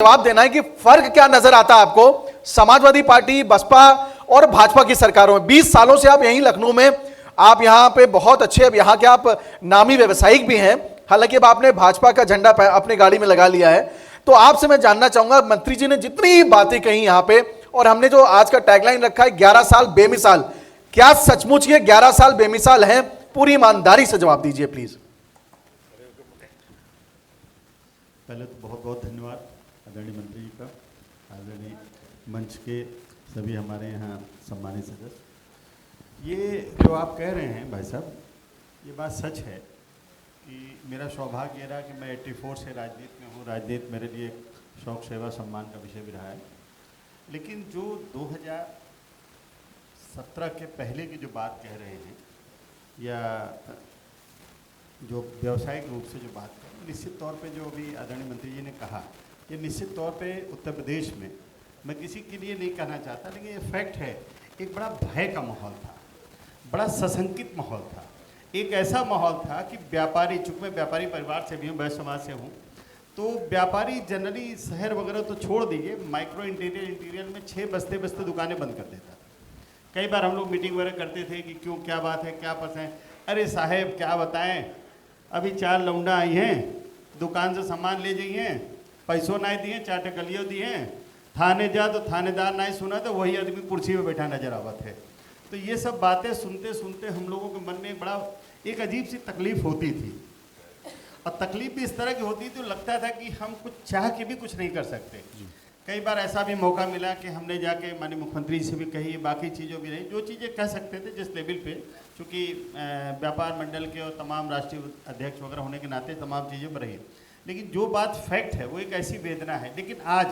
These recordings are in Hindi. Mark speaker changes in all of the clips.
Speaker 1: जवाब देना है कि फर्क क्या नजर आता है आपको समाजवादी पार्टी, बसपा और भाजपा की सरकारों में। 20 सालों से आप यहीं लखनऊ में, आप यहां पे बहुत अच्छे, अब यहां के आप नामी व्यवसायिक भी हैं, हालांकि अब आपने भाजपा का झंडा अपने गाड़ी में लगा लिया है। तो आपसे मैं जानना चाहूंगा, मंत्री जी ने जितनी बातें कही यहां पे, और हमने जो आज का टैगलाइन रखा है 11 साल बेमिसाल, क्या सचमुच ये 11 साल बेमिसाल हैं? पूरी ईमानदारी से जवाब दीजिए प्लीज।
Speaker 2: पहले तो बहुत बहुत धन्यवाद आदरणीय मंत्री जी का, आदरणीय मंच के सभी हमारे यहाँ सम्मानित सदस्य। ये जो आप कह रहे हैं भाई साहब, ये बात सच है कि मेरा सौभाग्य रहा कि मैं 84 से राजनीति में हूँ। राजनीति मेरे लिए शौक, सेवा, सम्मान का विषय भी रहा है। लेकिन जो 2017 के पहले की जो बात कह रहे हैं, या जो व्यावसायिक रूप से जो बात करें, निश्चित तौर पे जो अभी आदरणीय मंत्री जी ने कहा, ये निश्चित तौर पे उत्तर प्रदेश में, मैं किसी के लिए नहीं कहना चाहता, लेकिन ये फैक्ट है, एक बड़ा भय का माहौल था, बड़ा सशंकित माहौल था। एक ऐसा माहौल था कि व्यापारी, चूँकि मैं व्यापारी परिवार से भी हूँ, वैश्य समाज से हूँ, तो व्यापारी जनरली शहर वगैरह तो छोड़ दीजिए, माइक्रो इंटीरियर में 6 बजते बजते दुकानें बंद कर देता। कई बार हम लोग मीटिंग वगैरह करते थे कि क्यों, क्या बात है, क्या पस है। अरे साहेब क्या बताएं, अभी 4 लौंडा आई हैं, दुकान से सामान ले जाइए, पैसों ना दिए, 4 टकलियों दिए, थाने जा तो थानेदार ना सुना तो वही आदमी कुर्सी में बैठा नजर आवत है। तो ये सब बातें सुनते सुनते हम लोगों के मन में बड़ा एक अजीब सी तकलीफ होती थी, और तकलीफ भी इस तरह की होती थी, तो लगता था कि हम कुछ चाह के भी कुछ नहीं कर सकते। कई बार ऐसा भी मौका मिला कि हमने जाके माननीय मुख्यमंत्री से भी कही, बाकी चीज़ों भी नहीं, जो चीज़ें कह सकते थे जिस लेवल पे, चूँकि व्यापार मंडल के और तमाम राष्ट्रीय अध्यक्ष वगैरह होने के नाते तमाम चीज़ें पर रही। लेकिन जो बात फैक्ट है वो एक ऐसी वेदना है। लेकिन आज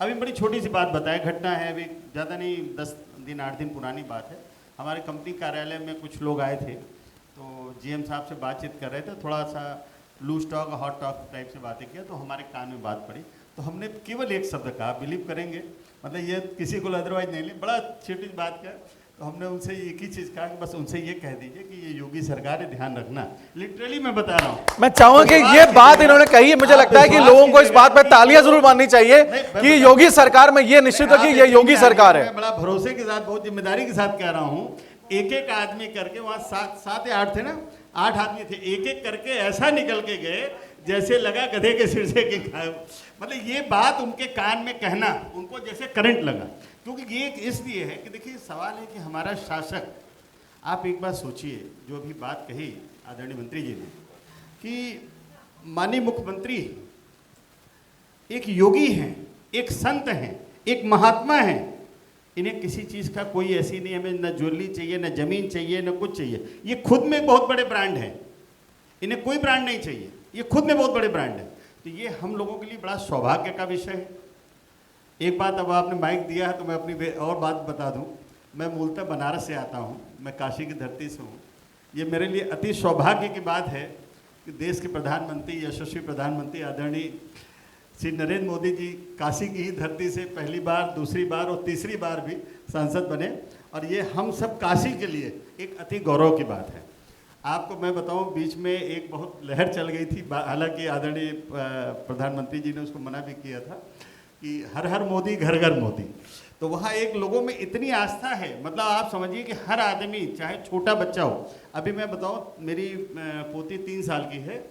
Speaker 2: अभी बड़ी छोटी सी बात बताए, घटना है, अभी ज़्यादा नहीं, 10 दिन 8 दिन पुरानी बात है। हमारे कंपनी कार्यालय में कुछ लोग आए थे, तो जीएम साहब से बातचीत कर रहे थे, थोड़ा सा loose talk hot talk type से बातें किया, तो हमारे कान में बात पड़ी। तो हमने केवल एक शब्द कहा, बिलीव करेंगे, मतलब ये किसी को अदरवाइज नहीं ली, बड़ा छोटी बात क्या, तो हमने उनसे एक ही चीज़ कहा कि बस उनसे ये कह दीजिए कि ये योगी सरकार है, ध्यान रखना। लिटरली मैं बता रहा हूँ।
Speaker 1: मैं चाहूंगा कि ये बात इन्होंने कही है, मुझे लगता है कि लोगों को इस बात पर तालियां जरूर मारनी चाहिए कि योगी सरकार में ये निश्चित है कि ये योगी सरकार है।
Speaker 2: मैं बड़ा भरोसे के साथ, बहुत जिम्मेदारी के साथ कह रहा हूँ, एक एक आदमी करके, वहाँ 7 या 8 थे ना, 8 आदमी थे, एक एक करके ऐसा निकल के गए जैसे लगा गधे के सिर से कि मतलब ये बात उनके कान में कहना उनको जैसे करंट लगा। क्योंकि ये इसलिए है कि देखिए, सवाल है कि हमारा शासक, आप एक बात सोचिए, जो अभी बात कही आदरणीय मंत्री जी ने कि माननीय मुख्यमंत्री एक योगी हैं, एक संत हैं, एक महात्मा हैं, इन्हें किसी चीज़ का कोई ऐसी नहीं, हमें न ज्वेलरी चाहिए, न जमीन चाहिए, न कुछ चाहिए। ये खुद में बहुत बड़े ब्रांड हैं, इन्हें कोई ब्रांड नहीं चाहिए, ये खुद में बहुत बड़े ब्रांड है। तो ये हम लोगों के लिए बड़ा सौभाग्य का विषय है। एक बात, अब आपने माइक दिया है तो मैं अपनी और बात बता दूं, मैं मूलतः बनारस से आता हूं, मैं काशी की धरती से हूं। ये मेरे लिए अति सौभाग्य की बात है कि देश के प्रधानमंत्री, यशस्वी प्रधानमंत्री आदरणीय श्री नरेंद्र मोदी जी काशी की ही धरती से पहली बार, दूसरी बार और तीसरी बार भी सांसद बने, और ये हम सब काशी के लिए एक अति गौरव की बात है। आपको मैं बताऊं, बीच में एक बहुत लहर चल गई थी, हालांकि आदरणीय प्रधानमंत्री जी ने उसको मना भी किया था कि हर हर मोदी, घर घर मोदी। तो वहाँ एक लोगों में इतनी आस्था है, मतलब आप समझिए कि हर आदमी, चाहे छोटा बच्चा हो। अभी मैं बताऊं, मेरी पोती 3 साल की है,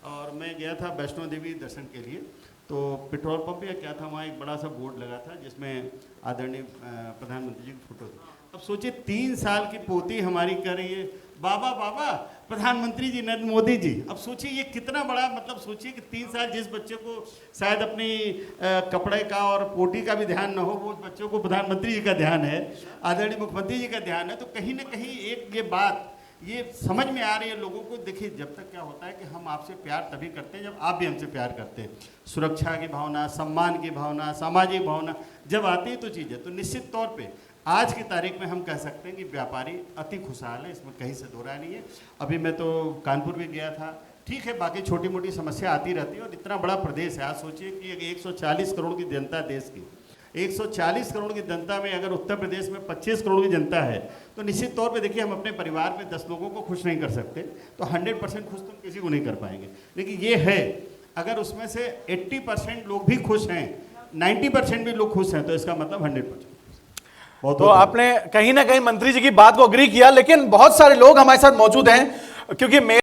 Speaker 2: और मैं गया था वैष्णो देवी दर्शन के लिए, तो पेट्रोल पंप या क्या था, वहाँ एक बड़ा सा बोर्ड लगा था जिसमें आदरणीय प्रधानमंत्री जी की फोटो थी। अब सोचिए, 3 साल की पोती हमारी कह रही है, बाबा बाबा प्रधानमंत्री जी नरेंद्र मोदी जी। अब सोचिए ये कितना बड़ा, मतलब सोचिए कि 3 साल जिस बच्चे को शायद अपनी कपड़े का और पोटी का भी ध्यान न हो, वो बच्चों को प्रधानमंत्री जी का ध्यान है, आदरणीय मुख्यमंत्री जी का ध्यान है। तो कहीं ना कहीं एक ये बात ये समझ में आ रही है लोगों को। देखिए, जब तक क्या होता है कि हम आपसे प्यार तभी करते हैं जब आप भी हमसे प्यार करते हैं। सुरक्षा की भावना, सम्मान की भावना, सामाजिक भावना जब आती है तो चीज़ें, तो निश्चित तौर पे आज की तारीख में हम कह सकते हैं कि व्यापारी अति खुशहाल है, इसमें कहीं से दो राय नहीं है। अभी मैं तो कानपुर भी गया था, ठीक है, बाकी छोटी मोटी समस्या आती रहती है, और इतना बड़ा प्रदेश है। आज सोचिए कि 140 करोड़ की जनता देश की, 140 करोड़ की जनता में अगर उत्तर प्रदेश में 25 करोड़ की जनता है, तो निश्चित तौर पे देखिए, हम अपने परिवार में 10 लोगों को खुश नहीं कर सकते, तो 100% खुश तो हम किसी को नहीं कर पाएंगे। लेकिन ये है, अगर उसमें से 80% लोग भी खुश हैं 90% भी लोग खुश हैं तो इसका मतलब 100%। बहुत
Speaker 1: तो आपने कहीं ना कहीं मंत्री जी की बात को अग्री किया, लेकिन बहुत सारे लोग हमारे साथ मौजूद हैं क्योंकि